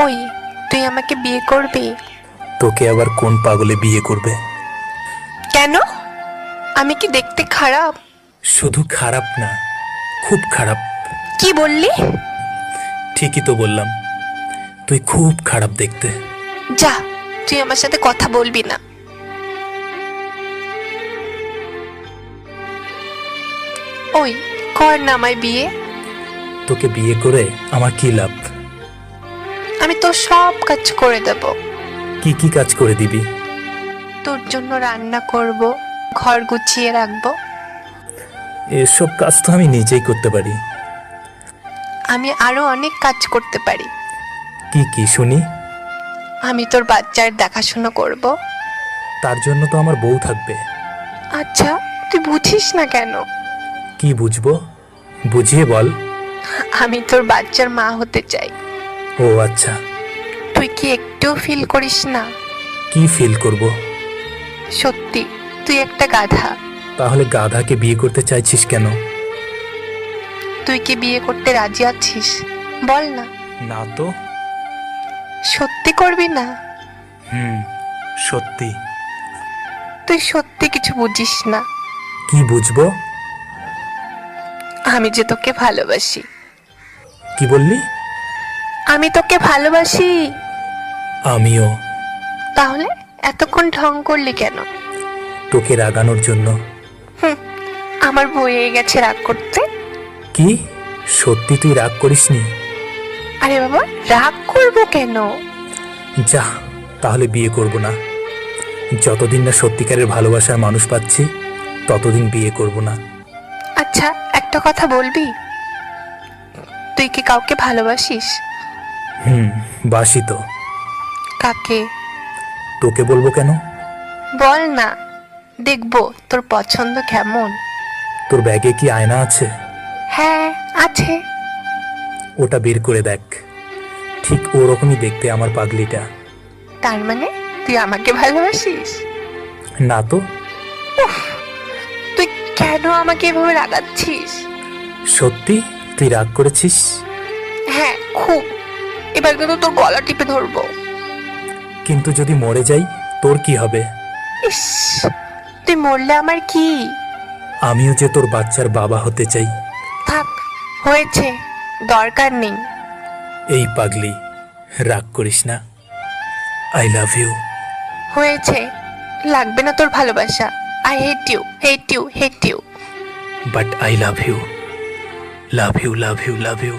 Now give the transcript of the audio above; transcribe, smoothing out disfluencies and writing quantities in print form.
ওই, তুই আমাকে বিয়ে করবি? তোকে আবার কোন পাগলে বিয়ে করবে? কেন? আমি কি দেখতে খারাপ? শুধু খারাপ না, খুব খারাপ। কি বললি? ঠিকই তো বললাম, তুই খুব খারাপ দেখতে। যা, তুই আমার সাথে কথা বলবি না। ওই, কর না আমায় বিয়ে। তোকে বিয়ে করে আমার কি লাভ? আমি তোর সব কাজ করে দেব। কি কি কাজ করে দিবি? তোর জন্য রান্না করব, ঘর গুছিয়ে রাখবো। এসব কাজ তো আমি নিজেই করতে পারি। আমি আরো অনেক কাজ করতে পারি। কি কি শুনি? আমি তোর বাচ্চার দেখাশোনা করব। তার জন্য তো আমার বউ থাকবে। আচ্ছা, তুই বুঝিস না কেন? কি বুঝবো? বুঝিয়ে বল। আমি তোর বাচ্চার মা হতে চাই। ও আচ্ছা। তুই কি একটুও ফিল করিস না? কি ফিল করব? সত্যি, তুই একটা গাধা। তাহলে গাধাকে বিয়ে করতে চাইছিস কেন? তুই কি বিয়ে করতে রাজি আছিস? বল না। না তো। সত্যি করবি না? সত্যি। তুই সত্যি কিছু বুঝিস না। কি বুঝবো? আমি যে তোকে ভালোবাসি। কি বললি? আমি তোকে ভালোবাসি। আমিও। তাহলে এতক্ষণ ঢং করলি কেন? তোকে রাগানোর জন্য। আমার বয়ে গেছে রাগ করতে। কি? সত্যি তুই রাগ করিসনি? আরে বাবা, রাগ করবো কেন? যা, তাহলে বিয়ে করব না। যতদিন না সত্যিকারের ভালোবাসার মানুষ পাচ্ছি, ততদিন বিয়ে করব না। আচ্ছা, একটা কথা বলবি? তুই কি কাউকে ভালোবাসিস? বাসি তো। কাকে? তোকে বলবো কেন? বল না, দেখবো তোর পছন্দ কেমন। তোর ব্যাগে কি আয়না আছে? হ্যাঁ, আছে। ওটা বের করে দেখ। ঠিক ওরকমই দেখতে আমার পাগলিটা। তার মানে তুই আমাকে ভালোবাসিস? না তো। তুই কেন আমাকে এভাবে রাগাচ্ছিস? সত্যি তুই রাগ করেছিস? হ্যাঁ, খুব। এবার কিন্তু তোর গলা টিপে ধরবো। কিন্তু যদি মরে যাই, তোর কি হবে? ইস, তুই মরলে আমার কি? আমিও যে তোর বাচ্চার বাবা হতে চাই। থাক, হয়েছে, দরকার নেই। এই পাগলি, রাগ করিস না। I love you. হয়েছে, লাগবে না তোর ভালোবাসা। I hate you, hate you, hate you. But I love you, love you, love you, love you.